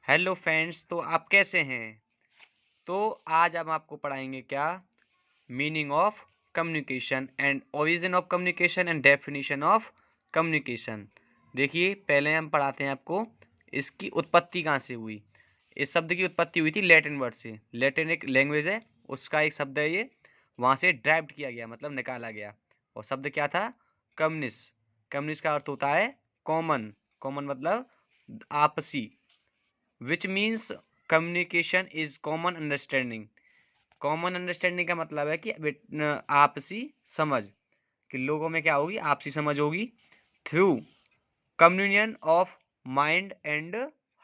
Hello friends, तो आप कैसे हैं। तो आज हम आपको पढ़ाएंगे क्या, meaning of communication and origin of communication and definition of communication. देखिए, पहले हम पढ़ाते हैं आपको इसकी उत्पत्ति कहाँ से हुई। इस शब्द की उत्पत्ति हुई थी लैटिन वर्ड से। लैटिन एक लैंग्वेज है, उसका एक शब्द है ये, वहाँ से ड्राइव्ड किया गया, मतलब निकाला गया। और शब्द क्या था, कम्युनिस। कम्युनिस का अर्थ होता है कॉमन। कॉमन मतलब आपसी। Which means communication is common understanding. Common understanding का मतलब है कि आपसी समझ, कि लोगों में क्या होगी, आपसी समझ होगी through communion of mind and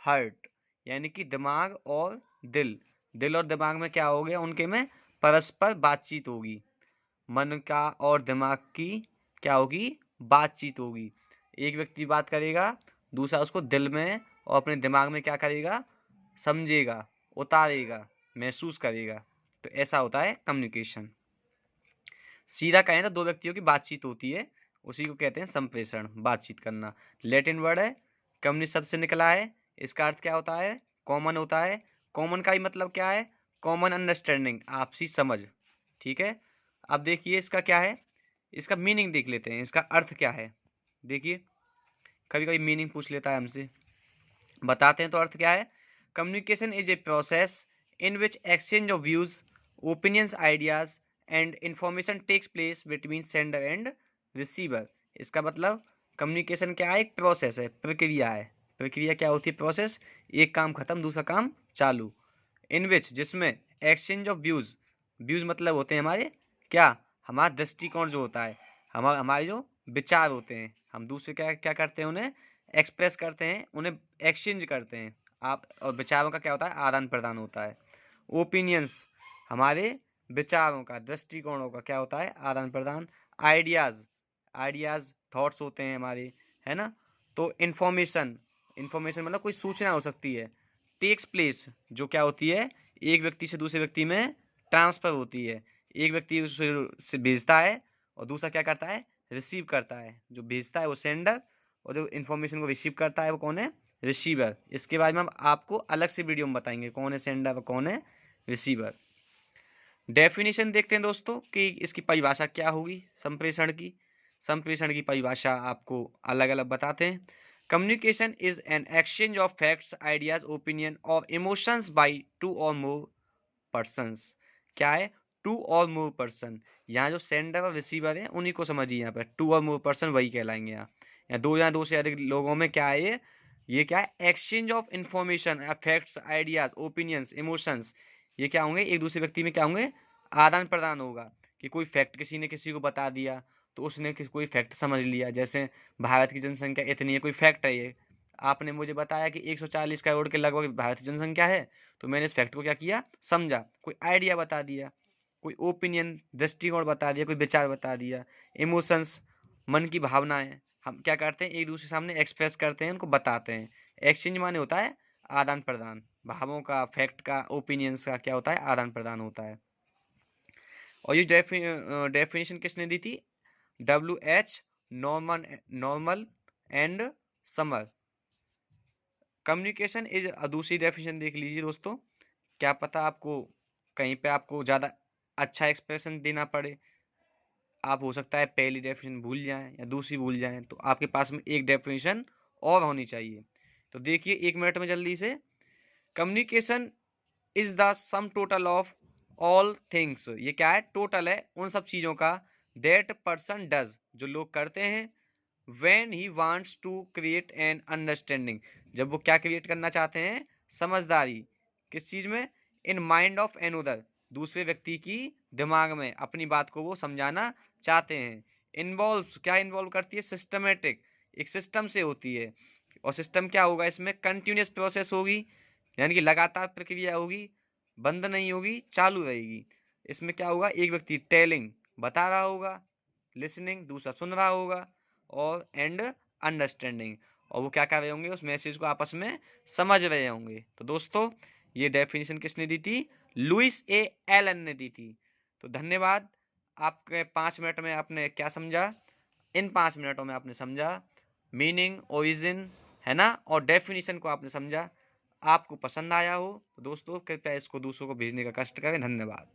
heart, यानी कि दिमाग और दिल। दिल और दिमाग में क्या हो गया, उनके में परस्पर बातचीत होगी। मन का और दिमाग की क्या होगी, बातचीत होगी। एक व्यक्ति बात करेगा, दूसरा उसको दिल में और अपने दिमाग में क्या करेगा, समझेगा, उतारेगा, महसूस करेगा। तो ऐसा होता है कम्युनिकेशन। सीधा कहें तो दो व्यक्तियों की बातचीत होती है, उसी को कहते हैं संप्रेषण, बातचीत करना। लैटिन वर्ड है, कम्युनिस्ट शब्द से निकला है। इसका अर्थ क्या होता है, कॉमन होता है। कॉमन का ही मतलब क्या है, कॉमन अंडरस्टैंडिंग, आपसी समझ। ठीक है। अब देखिए इसका क्या है, इसका मीनिंग देख लेते हैं, इसका अर्थ क्या है। देखिए, कभी कभी मीनिंग पूछ लेता है हमसे, बताते हैं। तो अर्थ क्या है, communication is a process in which exchange of views, opinions, ideas and information takes place between sender and receiver. इसका मतलब कम्युनिकेशन क्या है, एक प्रोसेस है, प्रक्रिया है। प्रक्रिया क्या होती है, प्रोसेस। एक काम खत्म, दूसरा काम चालू। इन विच, जिसमें एक्सचेंज ऑफ व्यूज, व्यूज मतलब होते हैं हमारे क्या, हमारा दृष्टिकोण जो होता है, हमारे जो विचार होते हैं, हम दूसरे क्या क्या करते हैं, उन्हें एक्सप्रेस करते हैं, उन्हें एक्सचेंज करते हैं। आप और विचारों का क्या होता है, आदान प्रदान होता है। ओपिनियंस, हमारे विचारों का, दृष्टिकोणों का क्या होता है, आदान प्रदान। आइडियाज, आइडियाज थॉट्स होते हैं हमारे, है ना। तो इन्फॉर्मेशन, इन्फॉर्मेशन मतलब कोई सूचना हो सकती है। टेक्स प्लेस, जो क्या होती है, एक व्यक्ति से दूसरे व्यक्ति में ट्रांसफर होती है। एक व्यक्ति उससे भेजता है और दूसरा क्या करता है, रिसीव करता है। जो भेजता है वो सेंडर, और जो इन्फॉर्मेशन को रिसीव करता है वो कौन है, रिसीवर। इसके बारे में हम आपको अलग से वीडियो में बताएंगे, कौन है सेंडर और कौन है रिसीवर। डेफिनेशन देखते हैं दोस्तों कि इसकी परिभाषा क्या होगी संप्रेषण की। संप्रेषण की परिभाषा आपको अलग अलग बताते हैं। Communication is an exchange of facts, ideas, opinion और इमोशंस बाय टू और मोर पर्सन्स। क्या है, टू और मोर पर्सन। यहाँ जो सेंडर और रिसीवर है उन्हीं को समझिए, यहाँ पर टू और मोर पर्सन वही कहलाएंगे। यहाँ दो या दो से अधिक लोगों में क्या है, ये क्या है, exchange of information, facts, ideas, opinions, emotions. ये क्या होंगे, एक दूसरे व्यक्ति में क्या होंगे, आदान प्रदान होगा। कि कोई फैक्ट किसी ने किसी को बता दिया, तो उसने कोई फैक्ट समझ लिया। जैसे भारत की जनसंख्या इतनी है, कोई फैक्ट है ये। आपने मुझे बताया कि 140 करोड़ के लगभग भारत की जनसंख्या है, तो मैंने इस फैक्ट को क्या किया, समझा। कोई आइडिया बता दिया, कोई ओपिनियन, दृष्टिकोण बता दिया, कोई विचार बता दिया। इमोशंस, मन की भावनाएं, हम क्या करते हैं, एक दूसरे के सामने एक्सप्रेस करते हैं, उनको बताते हैं। एक्सचेंज माने होता है आदान प्रदान, भावों का, फैक्ट का, ओपिनियंस का क्या होता है, आदान प्रदान होता है। और ये डेफिनेशन किसने दी थी, WH Norman, normal and summer. Communication is, दूसरी डेफिनेशन देख लीजिए दोस्तों। क्या पता आपको कहीं पे आपको ज़्यादा अच्छा एक्सप्रेशन देना पड़े, आप हो सकता है पहली डेफिनेशन भूल जाएं या दूसरी भूल जाएं, तो आपके पास में एक डेफिनेशन और होनी चाहिए। तो देखिए 1 मिनट में जल्दी से। Communication is the sum total of all things. ये क्या है, टोटल है उन सब चीज़ों का, दैट पर्सन डज, जो लोग करते हैं, when he wants to create an understanding, जब वो क्या क्रिएट करना चाहते हैं, समझदारी। किस चीज में, इन माइंड ऑफ another, दूसरे व्यक्ति की दिमाग में अपनी बात को वो समझाना चाहते हैं। इन्वॉल्व, क्या इन्वॉल्व करती है, सिस्टमेटिक, एक सिस्टम से होती है। और सिस्टम क्या होगा, इसमें कंटिन्यूस प्रोसेस होगी, यानी कि लगातार प्रक्रिया होगी, बंद नहीं होगी, चालू रहेगी। इसमें क्या होगा, एक व्यक्ति टेलिंग, बता रहा होगा, लिसनिंग, दूसरा सुन रहा होगा, और एंड अंडरस्टैंडिंग, और वो क्या कर रहे होंगे, उस मैसेज को आपस में समझ रहे होंगे। तो दोस्तों ये डेफिनेशन किसने दी थी, लुइस ए एलन ने दी थी। तो धन्यवाद। आपके 5 मिनट में आपने क्या समझा, इन 5 मिनटों में आपने समझा मीनिंग, ओरिजिन, है ना, और डेफिनेशन को आपने समझा। आपको पसंद आया हो तो दोस्तों कृपया इसको दूसरों को भेजने का कष्ट करें। धन्यवाद।